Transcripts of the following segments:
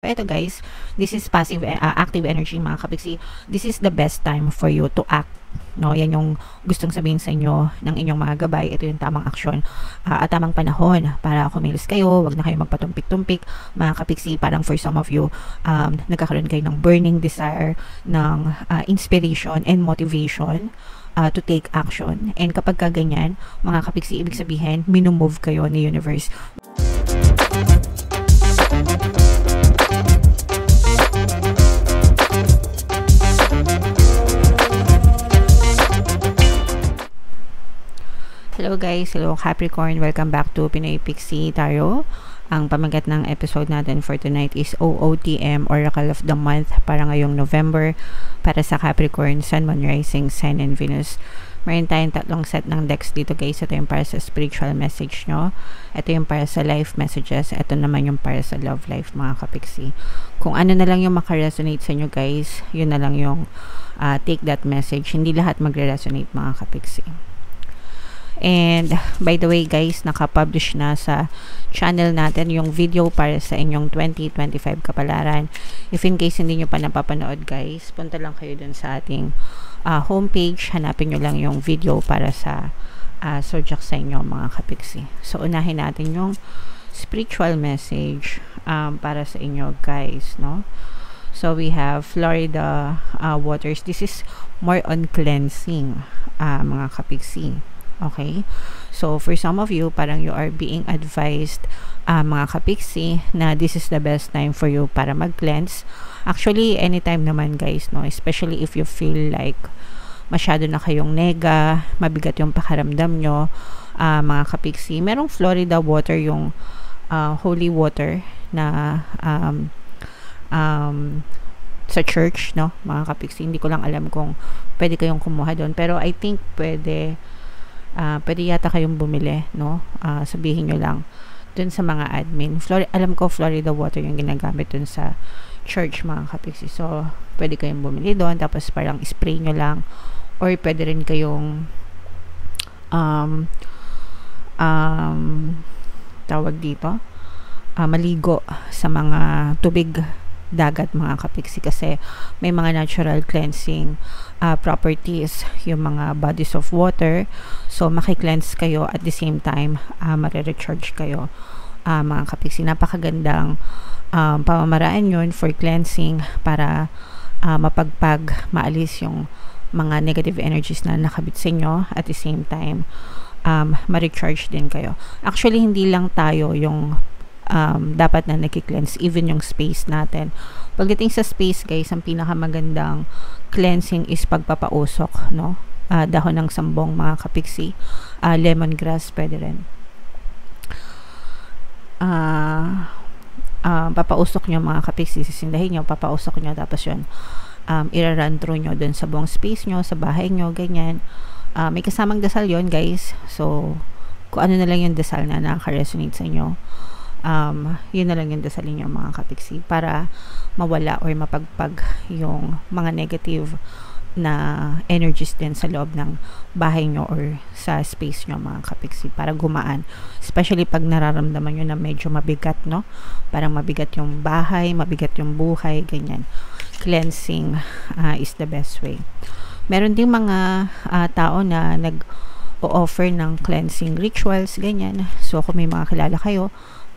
Ito guys, this is passive, active energy mga kapiksi. This is the best time for you to act. No, yan yung gustong sabihin sa inyo ng inyong mga gabay. Ito yung tamang aksyon at tamang panahon para kumilos kayo. Wag na kayo magpatumpik-tumpik mga kapiksi. Parang for some of you, nagkakaroon kayo ng burning desire, ng inspiration and motivation to take action. And kapag ganyan, mga kapiksi, ibig sabihin, minumove kayo ni universe. Hello guys, hello Capricorn, welcome back to Pinoy Pixie Tarot. Ang pamagat ng episode natin for tonight is OOTM, Oracle of the Month, para ngayong November, para sa Capricorn, Sun, Moon, Rising, Sun, and Venus. Meron tayong tatlong set ng decks dito guys. Ito yung para sa spiritual message nyo, ito yung para sa life messages, ito naman yung para sa love life mga kapiksi. Kung ano na lang yung makaresonate sa inyo guys, yun na lang yung take that message. Hindi lahat magre-resonate mga kapiksi. And by the way guys, naka-publish na sa channel natin yung video para sa inyong 2025 kapalaran. If in case hindi nyo pa napapanood guys, punta lang kayo dun sa ating homepage. Hanapin nyo lang yung video para sa zodiac sa inyo mga kapiksi. So unahin natin yung spiritual message para sa inyo guys, no? So we have Florida waters. This is more on cleansing mga kapiksi. Okay, so for some of you, parang you are being advised mga kapiksi na this is the best time for you para mag-cleanse. Actually, anytime naman guys, no? Especially if you feel like masyado na kayong nega, mabigat yung pakaramdam nyo, mga kapiksi. Merong Florida water, yung holy water na sa church, no? Mga kapiksi. Hindi ko lang alam kung pwede kayong kumuha doon, pero I think pwede yata kayong bumili, no? Sabihin nyo lang dun sa mga admin. Alam ko Florida water yung ginagamit dun sa church mga kapiksi. So pwede kayong bumili doon, tapos parang spray nyo lang, or pwede rin kayong tawag dito, maligo sa mga tubig dagat mga kapiksi, kasi may mga natural cleansing properties yung mga bodies of water. So maki-cleanse kayo at the same time mare-recharge kayo mga kapiksi. Napakagandang pamamaraan yun for cleansing, para maalis yung mga negative energies na nakabit sa inyo, at the same time ma-recharge din kayo. Actually, hindi lang tayo yung dapat na naki-cleanse, even yung space natin. Pagdating sa space guys, ang pinakamagandang cleansing is pagpapausok, no? Dahon ng sambong mga kapiksi, lemongrass pwede rin. Papausok nyo mga kapiksi, sisindahin nyo, papausok nyo, tapos yun ira-run through nyo dun sa buong space nyo, sa bahay nyo, ganyan. May kasamang dasal yon guys. So kung ano na lang yung dasal na nakaka-resonate sa inyo, yun na lang yung dasalin nyo mga kapiksi, para mawala or mapagpag yung mga negative na energies din sa loob ng bahay nyo or sa space nyo mga kapiksi, para gumaan. Especially pag nararamdaman nyo na medyo mabigat, no? Parang mabigat yung bahay, mabigat yung buhay, ganyan. Cleansing is the best way. Meron ding mga tao na nag-o-offer ng cleansing rituals, ganyan. So kung may mga kilala kayo,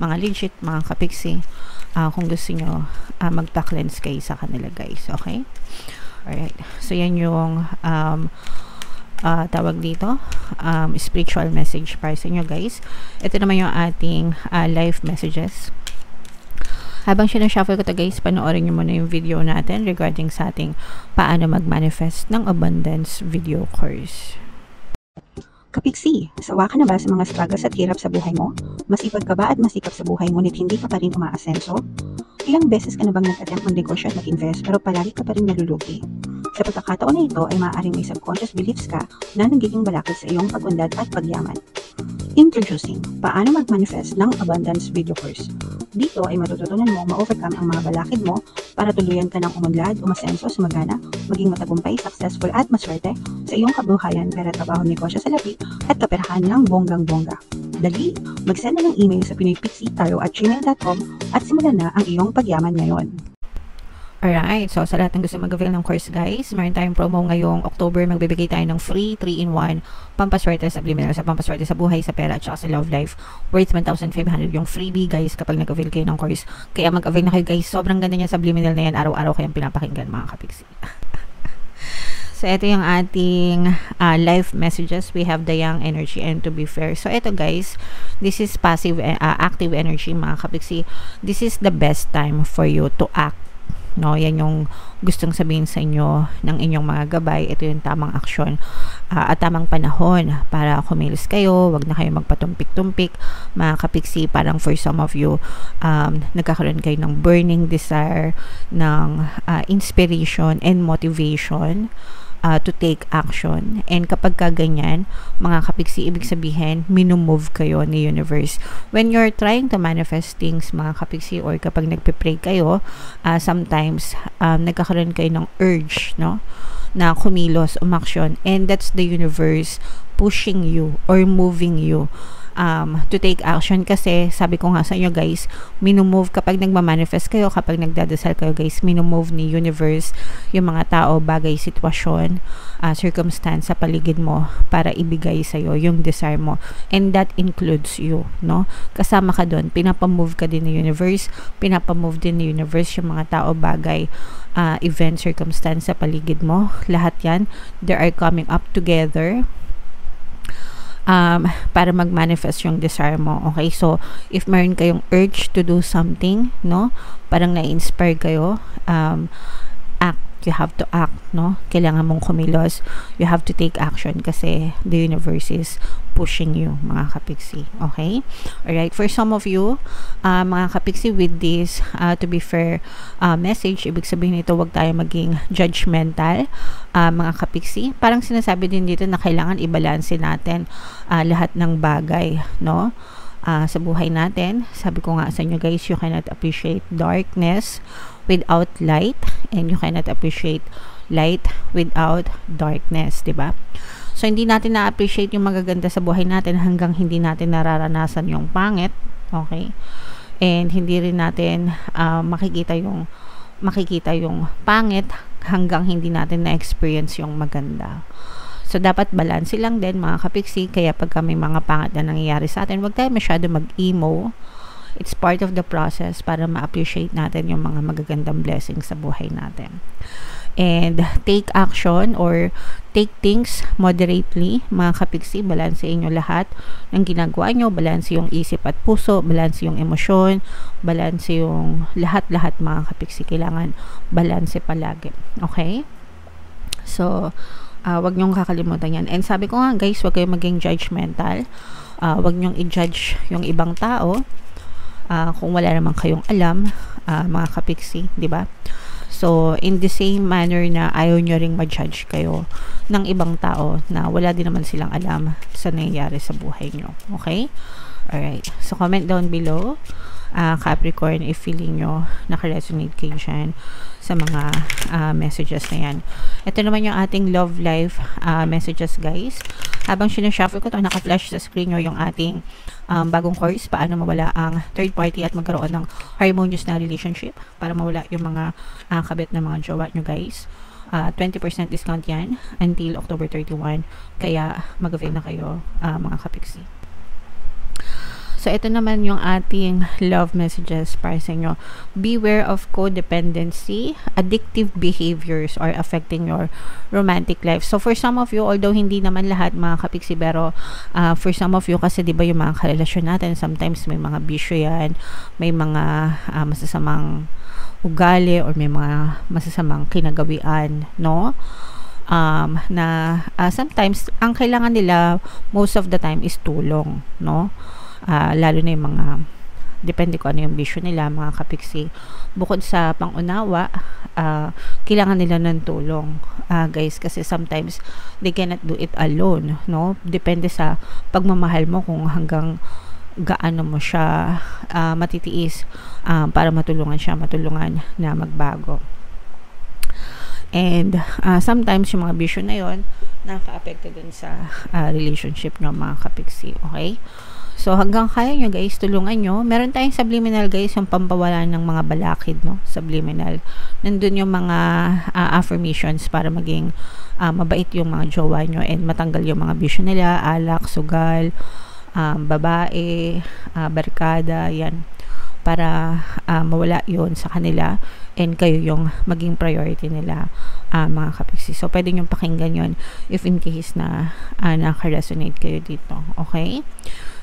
mga legit, mga kapiksi, kung gusto nyo magpa-cleanse kayo sa kanila guys, okay? Alright, so yan yung tawag dito, spiritual message para sa inyo guys. Ito naman yung ating life messages. Habang sinashuffle ko to guys, panoorin nyo muna yung video natin regarding sa ating paano mag-manifest ng abundance video course. Kapiksi, sawa ka na ba sa mga struggles at hirap sa buhay mo? Masipag ka ba at masikap sa buhay ngunit hindi ka pa rin umaasenso? Ilang beses ka na bang nag-attempt mag-negosyo at mag-invest pero palagi ka pa rin nalulugi? Sa pagkakataon na ito ay maaaring may subconscious beliefs ka na nagiging balakid sa iyong pag-unlad at pagyaman. Introducing, paano mag-manifest ng abundance video course. Dito ay matututunan mo ma-overcome ang mga balakid mo para tuluyan ka ng umunlad, umasenso, sumagana, maging matagumpay, successful at maswerte sa iyong kabuhayan, pera, trabaho, negosyo, salapi at kaperahan ng bonggang-bongga. Dali, mag-send na ng email sa pinoypixitarot@gmail.com at simulan na ang iyong pagyaman ngayon. Alright, so sa lahat ng gusto mag-avail ng course guys, meron tayong promo ngayong October. Magbibigay tayo ng free 3-in-1 pampaswerte sa subliminal, sa pampaswerte sa buhay, sa pera, at saka sa love life, worth 1,500 yung freebie guys kapag nag-avail kayo ng course. Kaya mag-avail na kayo guys, sobrang ganda niya subliminal na yan, araw-araw kayong pinapakinggan mga kapiksi. So, ito yung ating live messages. We have the young energy and to be fair. So, ito guys, this is passive, active energy mga kapiksi. This is the best time for you to act. No, yan yung gustong sabihin sa inyo ng inyong mga gabay. Ito yung tamang aksyon at tamang panahon para kumilos kayo. Wag na kayo magpatumpik-tumpik mga kapiksi. Parang for some of you, nagkakaroon kayo ng burning desire, ng inspiration and motivation to take action. And kapag ganyan, mga kapiksi, ibig sabihin, minumove kayo ni universe. When you're trying to manifest things, mga kapiksi, or kapag nagpe-pray kayo, sometimes, nagkakaroon kayo ng urge, no? Na kumilos, umaksyon. And that's the universe pushing you or moving you to take action, kasi sabi ko nga sa inyo guys, minumove kapag nagmamanifest kayo, kapag nagdadasal kayo guys, minumove ni universe yung mga tao, bagay, sitwasyon, circumstance sa paligid mo para ibigay sa'yo yung desire mo, and that includes you, no? Kasama ka doon, pinapamove ka din ni universe, pinapamove din ni universe yung mga tao, bagay, event, circumstance sa paligid mo, lahat yan, they are coming up together para mag-manifest yung desire mo. Okay, so if meron kayong urge to do something, no, parang na-inspire kayo, act, you have to act, no, kailangan mong kumilos, you have to take action kasi the universe is pushing you mga kapiksi. Okay, alright, for some of you mga kapiksi, with this to be fair message, ibig sabihin nito, wag tayo maging judgmental mga kapiksi. Parang sinasabi din dito na kailangan i-balance natin lahat ng bagay, no, sa buhay natin. Sabi ko nga sa inyo guys, you cannot appreciate darkness without light, and you cannot appreciate light without darkness, diba? So, hindi natin na-appreciate yung magaganda sa buhay natin hanggang hindi natin nararanasan yung pangit, okay? And hindi rin natin makikita yung pangit hanggang hindi natin na-experience yung maganda. So, dapat balanse lang din mga kapiksi. Kaya pagka may mga pangit na nangyayari sa atin, huwag tayo masyado mag-emo. It's part of the process para ma-appreciate natin yung mga magagandang blessings sa buhay natin. And take action or take things moderately mga kapiksi. Balansein nyo lahat ng ginagawa nyo. Balanse yung isip at puso, balanse yung emosyon, balanse yung lahat-lahat mga kapiksi. Kailangan balanse palagi. Okay? So, wag nyong kakalimutan yan. And sabi ko nga guys, wag kayong maging judgmental. Wag nyong i-judge yung ibang tao kung wala naman kayong alam mga kapiksi, di ba? So, in the same manner na ayaw nyo ring ma-judge kayo ng ibang tao na wala din naman silang alam sa nangyayari sa buhay nyo. Okay? Alright. So, comment down below, Capricorn, if feeling nyo naka-resonate kayo dyan sa mga messages na yan. Ito naman yung ating love life messages guys. Habang sinashuffle ko ito, naka-flash sa screen nyo yung ating bagong course, paano mawala ang third party at magkaroon ng harmonious na relationship, para mawala yung mga kabit na mga jowa nyo guys. 20% discount yan until October 31, kaya mag-avail na kayo mga kapiksi. So, ito naman yung ating love messages para sa inyo. Beware of codependency. Addictive behaviors are affecting your romantic life. So, for some of you, although hindi naman lahat mga kapiksi, pero for some of you, kasi diba yung mga karelasyon natin, sometimes may mga bisyo yan, may mga masasamang ugali, or may mga masasamang kinagawian, no? Na sometimes, ang kailangan nila most of the time is tulong, no? Lalo na yung mga depende ko ano yung bisyo nila mga kapiksi. Bukod sa pangunawa, kailangan nila ng tulong guys, kasi sometimes they cannot do it alone, no? Depende sa pagmamahal mo kung hanggang gaano mo siya matitiis para matulungan na magbago. And sometimes yung mga bisyo na yon nakaka-apekto dun sa relationship ng mga kapiksi. Okay? So, hanggang kaya nyo guys, tulungan nyo. Meron tayong subliminal guys, yung pampawala ng mga balakid, no? Subliminal. Nandun yung mga affirmations para maging mabait yung mga jowa nyo and matanggal yung mga bisyo nila, alak, sugal, babae, barkada, yan. Para mawala yon sa kanila and kayo yung maging priority nila, mga kapiksi. So, pwede nyo pakinggan yon if in case na naka-resonate kayo dito. Okay?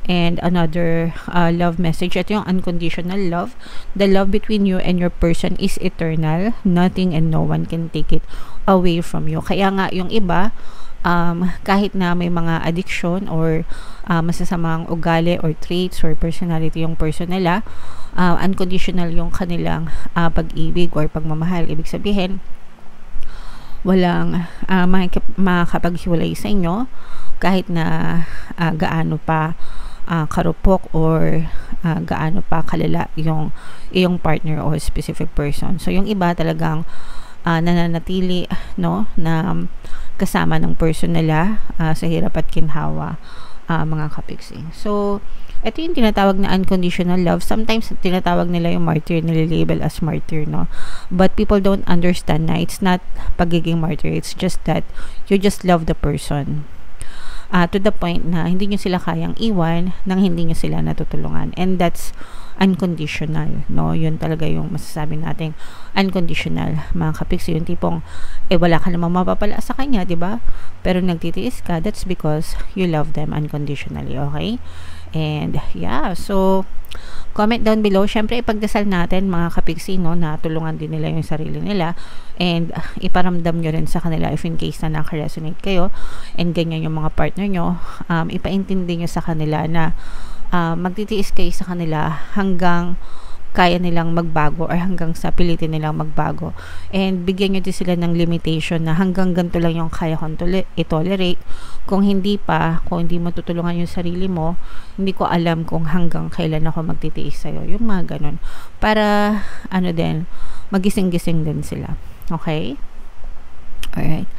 And another love message, ito yung unconditional love. The love between you and your person is eternal. Nothing and no one can take it away from you. Kaya nga yung iba, kahit na may mga addiction or masasamang ugali or traits or personality yung person nila, unconditional yung kanilang pag-ibig or pagmamahal. Ibig sabihin, walang makakapaghiwalay sa inyo kahit na gaano pa karupok or gaano pa kalala yung iyong partner or specific person. So yung iba talagang nananatili, no, na kasama ng person nila sa hirap at kinhawa, mga kapiksi. So ito yung tinatawag na unconditional love. Sometimes tinatawag nila yung martyr, nililabel as martyr, no? But people don't understand na it's not pagiging martyr. It's just that you just love the person. To the point na hindi nyo sila kayang iwan nang hindi nyo sila natutulungan. And that's unconditional, no? Yun talaga yung masasabi nating unconditional, mga kapiksi. Yung tipong, wala ka namang mapapala sa kanya, di ba? Pero nagtitiis ka, that's because you love them unconditionally, okay? And yeah, so comment down below. Syempre ipagdasal natin, mga kapiksi, no, na tulungan din nila yung sarili nila and iparamdam nyo rin sa kanila if in case na naka-resonate kayo and ganyan yung mga partner nyo, ipaintindi nyo sa kanila na magtitiis kayo sa kanila hanggang kaya nilang magbago or hanggang sa pilitin nilang magbago, and bigyan nyo din sila ng limitation na hanggang ganito lang yung kaya kong i-tolerate. Kung hindi mo tutulungan yung sarili mo, hindi ko alam kung hanggang kailan ako magtitiis sa'yo, yung mga ganun, para magising-gising din sila. Okay? Alright.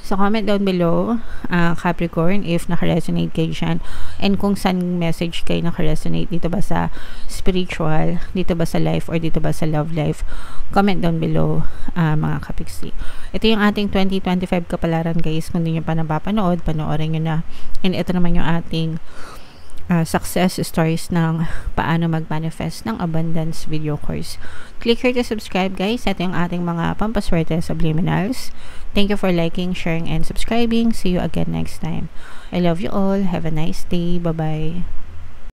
So, comment down below, Capricorn, if naka-resonate kayo dyan. And kung saan message kayo naka-resonate. Dito ba sa spiritual, dito ba sa life, or dito ba sa love life. Comment down below, mga kapiksi. Ito yung ating 2025 kapalaran, guys. Kung hindi nyo pa napapanood, panoorin nyo na. And ito naman yung ating success stories ng paano mag-manifest ng abundance video course. Click here to subscribe, guys. Ito yung ating mga pampaswerte subliminals. Thank you for liking, sharing, and subscribing. See you again next time. I love you all. Have a nice day. Bye-bye.